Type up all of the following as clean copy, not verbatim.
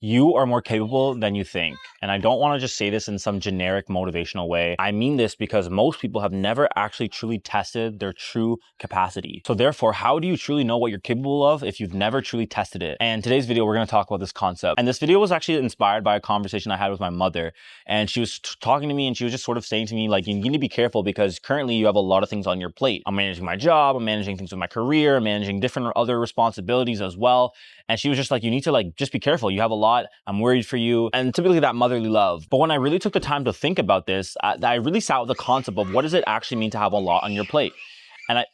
You are more capable than you think. And I don't want to just say this in some generic motivational way. I mean this because most people have never actually truly tested their true capacity. So therefore, how do you truly know what you're capable of if you've never truly tested it? And today's video, we're going to talk about this concept. And this video was actually inspired by a conversation I had with my mother. And she was talking to me and she was just sort of saying to me, like, you need to be careful because currently you have a lot of things on your plate. I'm managing my job, I'm managing things with my career, I'm managing different other responsibilities as well. And she was just like, you need to just be careful. You have a lot. I'm worried for you. And typically that motherly love. But when I really took the time to think about this, I really sat with the concept of what does it actually mean to have a lot on your plate? And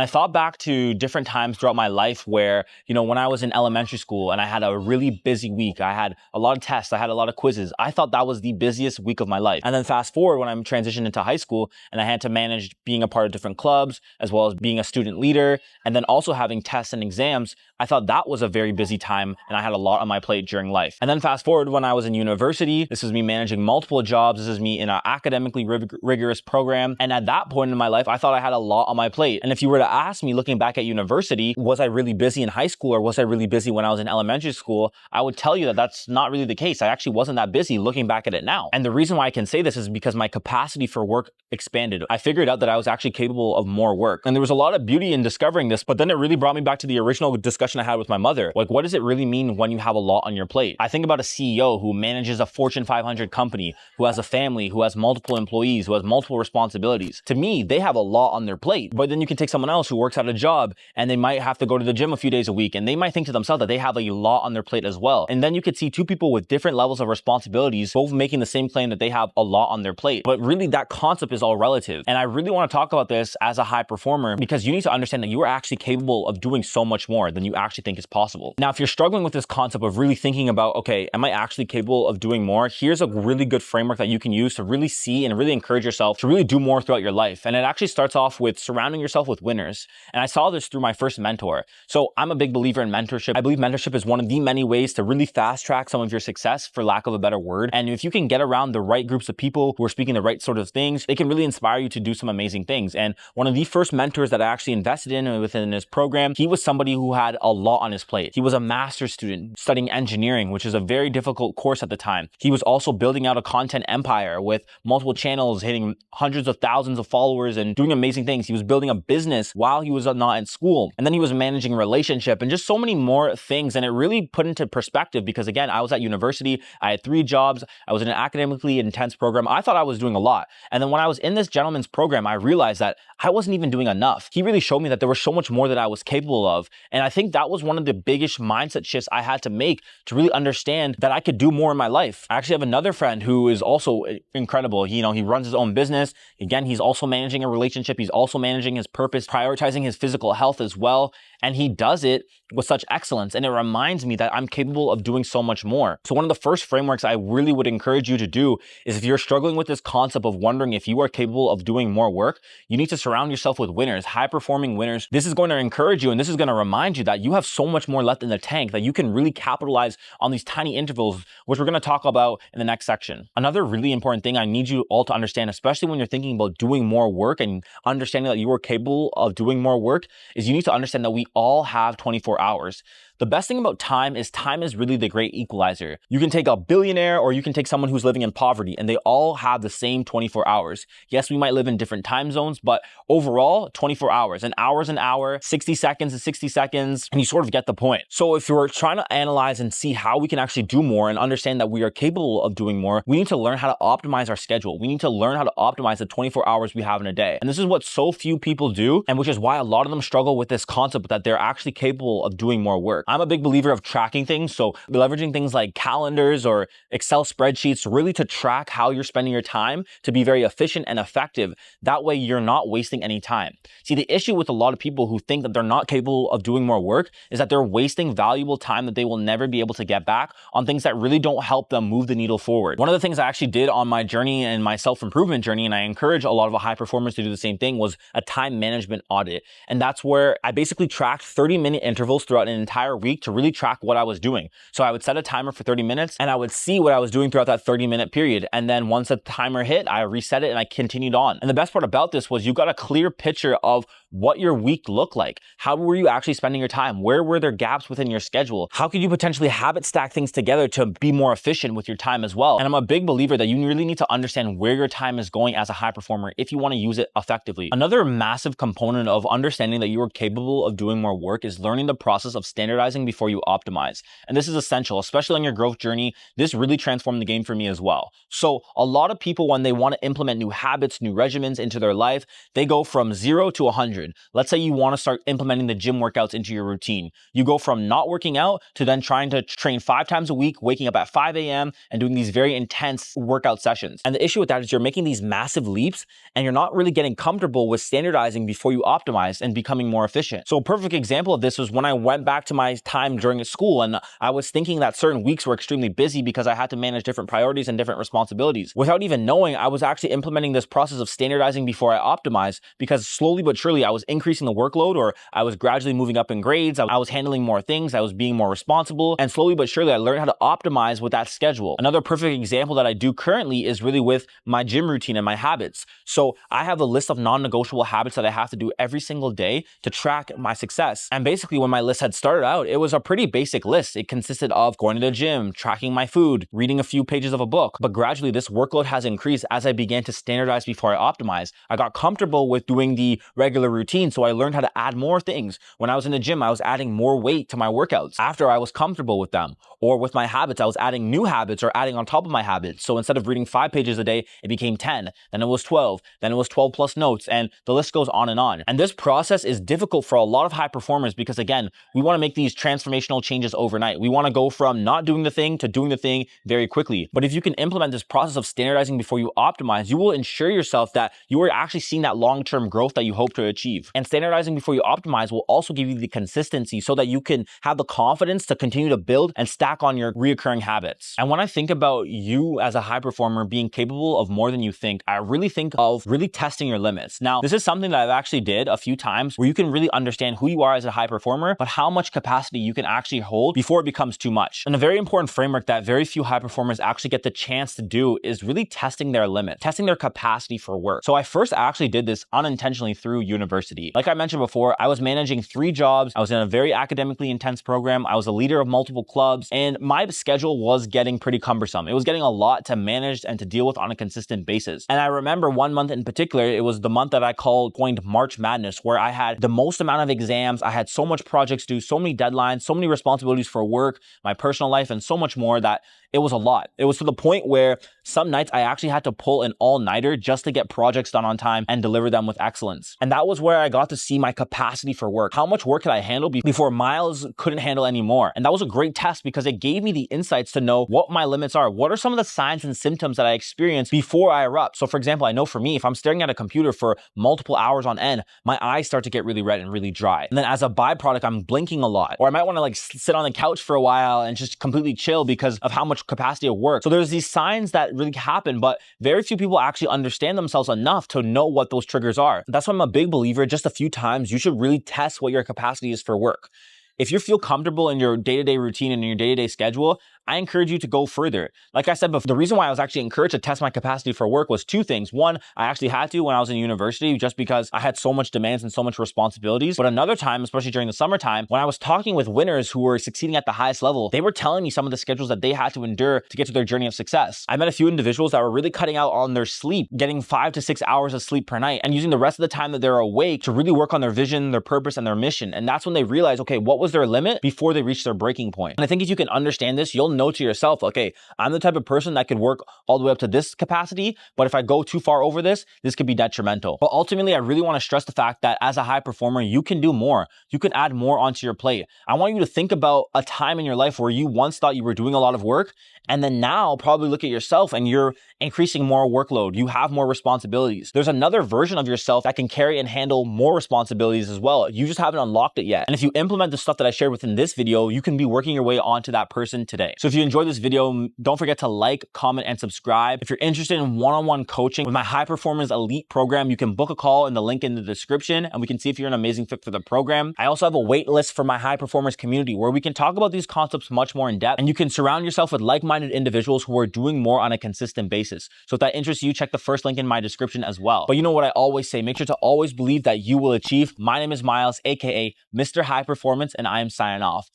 I thought back to different times throughout my life where, when I was in elementary school and I had a really busy week, I had a lot of tests, I had a lot of quizzes. I thought that was the busiest week of my life. And then fast forward when I'm transitioned into high school and I had to manage being a part of different clubs, as well as being a student leader, and then also having tests and exams, I thought that was a very busy time and I had a lot on my plate during life. And then fast forward when I was in university, this is me managing multiple jobs, this is me in an academically rigorous program. And at that point in my life, I thought I had a lot on my plate. And if you were to ask me looking back at university, was I really busy in high school or was I really busy when I was in elementary school? I would tell you that that's not really the case. I actually wasn't that busy looking back at it now. And the reason why I can say this is because my capacity for work expanded. I figured out that I was actually capable of more work. And there was a lot of beauty in discovering this, but then it really brought me back to the original discussion I had with my mother. Like, what does it really mean when you have a lot on your plate? I think about a CEO who manages a Fortune 500 company, who has a family, who has multiple employees, who has multiple responsibilities. To me, they have a lot on their plate. But then you can take someone else who works at a job and they might have to go to the gym a few days a week and they might think to themselves that they have a lot on their plate as well. And then you could see two people with different levels of responsibilities, both making the same claim that they have a lot on their plate. But really that concept is all relative. And I really want to talk about this as a high performer because you need to understand that you are actually capable of doing so much more than you actually think is possible. Now, if you're struggling with this concept of really thinking about, okay, am I actually capable of doing more? Here's a really good framework that you can use to really see and really encourage yourself to really do more throughout your life. And it actually starts off with surrounding yourself with winners. And I saw this through my first mentor. So I'm a big believer in mentorship. I believe mentorship is one of the many ways to really fast track some of your success, for lack of a better word. And if you can get around the right groups of people who are speaking the right sort of things, they can really inspire you to do some amazing things. And one of the first mentors that I actually invested in within this program, he was somebody who had a lot on his plate. He was a master's student studying engineering, which is a very difficult course at the time. He was also building out a content empire with multiple channels, hitting hundreds of thousands of followers and doing amazing things. He was building a business while he was not in school. And then he was managing a relationship and just so many more things. And it really put into perspective because, again, I was at university. I had 3 jobs. I was in an academically intense program. I thought I was doing a lot. And then when I was in this gentleman's program, I realized that I wasn't even doing enough. He really showed me that there was so much more that I was capable of. And I think that was one of the biggest mindset shifts I had to make to really understand that I could do more in my life. I actually have another friend who is also incredible. He runs his own business. Again, he's also managing a relationship. He's also managing his purpose, prioritizing his physical health as well. And he does it with such excellence. And it reminds me that I'm capable of doing so much more. So one of the first frameworks I really would encourage you to do is if you're struggling with this concept of wondering if you are capable of doing more work, you need to surround yourself with winners, high-performing winners. This is going to encourage you and this is going to remind you that you have so much more left in the tank that you can really capitalize on these tiny intervals, which we're going to talk about in the next section. Another really important thing I need you all to understand, especially when you're thinking about doing more work and understanding that you are capable of doing more work, is you need to understand that we all have 24 hours. The best thing about time is really the great equalizer. You can take a billionaire or you can take someone who's living in poverty and they all have the same 24 hours. Yes, we might live in different time zones, but overall 24 hours. An hour is an hour, 60 seconds is 60 seconds, and you sort of get the point. So if you're trying to analyze and see how we can actually do more and understand that we are capable of doing more, we need to learn how to optimize our schedule. We need to learn how to optimize the 24 hours we have in a day. And this is what so few people do, and which is why a lot of them struggle with this concept that they're actually capable of doing more work. I'm a big believer of tracking things, so leveraging things like calendars or Excel spreadsheets really to track how you're spending your time to be very efficient and effective. That way you're not wasting any time. See, the issue with a lot of people who think that they're not capable of doing more work is that they're wasting valuable time that they will never be able to get back on things that really don't help them move the needle forward. One of the things I actually did on my journey and my self-improvement journey, and I encourage a lot of high performers to do the same thing, was a time management audit. And that's where I basically tracked 30-minute intervals throughout an entire entire week to really track what I was doing. So I would set a timer for 30 minutes and I would see what I was doing throughout that 30-minute period. And then once the timer hit, I reset it and I continued on. And the best part about this was you got a clear picture of what your week looked like. How were you actually spending your time? Where were there gaps within your schedule? How could you potentially habit stack things together to be more efficient with your time as well? And I'm a big believer that you really need to understand where your time is going as a high performer if you want to use it effectively. Another massive component of understanding that you are capable of doing more work is learning the process of standardizing before you optimize. And this is essential, especially on your growth journey. This really transformed the game for me as well. So a lot of people, when they want to implement new habits, new regimens into their life, they go from 0 to 100. Let's say you want to start implementing the gym workouts into your routine. You go from not working out to then trying to train 5 times a week, waking up at 5 a.m. and doing these very intense workout sessions. And the issue with that is you're making these massive leaps and you're not really getting comfortable with standardizing before you optimize and becoming more efficient. So a perfect example of this was when I went back to my time during school and I was thinking that certain weeks were extremely busy because I had to manage different priorities and different responsibilities. Without even knowing, I was actually implementing this process of standardizing before I optimize because slowly but surely I was increasing the workload, or I was gradually moving up in grades. I was handling more things. I was being more responsible, and slowly but surely I learned how to optimize with that schedule. Another perfect example that I do currently is really with my gym routine and my habits. So I have a list of non-negotiable habits that I have to do every single day to track my success. And basically when my list had started out, it was a pretty basic list. It consisted of going to the gym, tracking my food, reading a few pages of a book. But gradually this workload has increased as I began to standardize before I optimize. I got comfortable with doing the regular routine, so I learned how to add more things. When I was in the gym, I was adding more weight to my workouts after I was comfortable with them. Or with my habits, I was adding new habits or adding on top of my habits. So instead of reading 5 pages a day, it became 10, then it was 12, then it was 12 plus notes, and the list goes on. And this process is difficult for a lot of high performers because again, we want to make these transformational changes overnight. We want to go from not doing the thing to doing the thing very quickly. But if you can implement this process of standardizing before you optimize, you will ensure yourself that you are actually seeing that long-term growth that you hope to achieve. And standardizing before you optimize will also give you the consistency so that you can have the confidence to continue to build and stack on your reoccurring habits. And when I think about you as a high performer being capable of more than you think, I really think of really testing your limits. Now, this is something that I've actually did a few times where you can really understand who you are as a high performer, but how much capacity you can actually hold before it becomes too much. And a very important framework that very few high performers actually get the chance to do is really testing their limits, testing their capacity for work. So I first actually did this unintentionally through university. Like I mentioned before, I was managing 3 jobs. I was in a very academically intense program. I was a leader of multiple clubs, and my schedule was getting pretty cumbersome. It was getting a lot to manage and to deal with on a consistent basis. And I remember one month in particular, it was the month that I coined March Madness, where I had the most amount of exams. I had so much projects due, so many deadlines, so many responsibilities for work, my personal life, and so much more that it was a lot. It was to the point where some nights I actually had to pull an all-nighter just to get projects done on time and deliver them with excellence. And that was where I got to see my capacity for work. How much work could I handle before Miles couldn't handle anymore? And that was a great test because it gave me the insights to know what my limits are. What are some of the signs and symptoms that I experience before I erupt? So for example, I know for me, if I'm staring at a computer for multiple hours on end, my eyes start to get really red and really dry. And then as a byproduct, I'm blinking a lot. Or I might want to like sit on the couch for a while and just completely chill because of how much capacity of work. So there's these signs that really happen, but very few people actually understand themselves enough to know what those triggers are. That's why I'm a big believer, just a few times, you should really test what your capacity is for work. If you feel comfortable in your day-to-day routine and in your day-to-day schedule, I encourage you to go further. Like I said before, the reason why I was actually encouraged to test my capacity for work was 2 things. One, I actually had to when I was in university just because I had so much demands and so much responsibilities. But another time, especially during the summertime, when I was talking with winners who were succeeding at the highest level, they were telling me some of the schedules that they had to endure to get to their journey of success. I met a few individuals that were really cutting out on their sleep, getting 5 to 6 hours of sleep per night and using the rest of the time that they're awake to really work on their vision, their purpose, and their mission. And that's when they realized, okay, what was their limit before they reached their breaking point? And I think if you can understand this, you'll know to yourself, okay, I'm the type of person that could work all the way up to this capacity, but if I go too far over this could be detrimental. But ultimately, I really want to stress the fact that as a high performer, you can do more. You can add more onto your plate. I want you to think about a time in your life where you once thought you were doing a lot of work, and then now probably look at yourself and you're increasing more workload. You have more responsibilities. There's another version of yourself that can carry and handle more responsibilities as well. You just haven't unlocked it yet. And if you implement the stuff that I shared within this video, you can be working your way onto that person today. So So if you enjoyed this video, don't forget to like, comment, and subscribe. If you're interested in one-on-one coaching with my High Performance Elite program, you can book a call in the link in the description and we can see if you're an amazing fit for the program. I also have a wait list for my high performance community where we can talk about these concepts much more in depth, and you can surround yourself with like-minded individuals who are doing more on a consistent basis. So if that interests you, check the first link in my description as well. But you know what I always say, make sure to always believe that you will achieve. My name is Miles, aka Mr. High Performance, and I am signing off.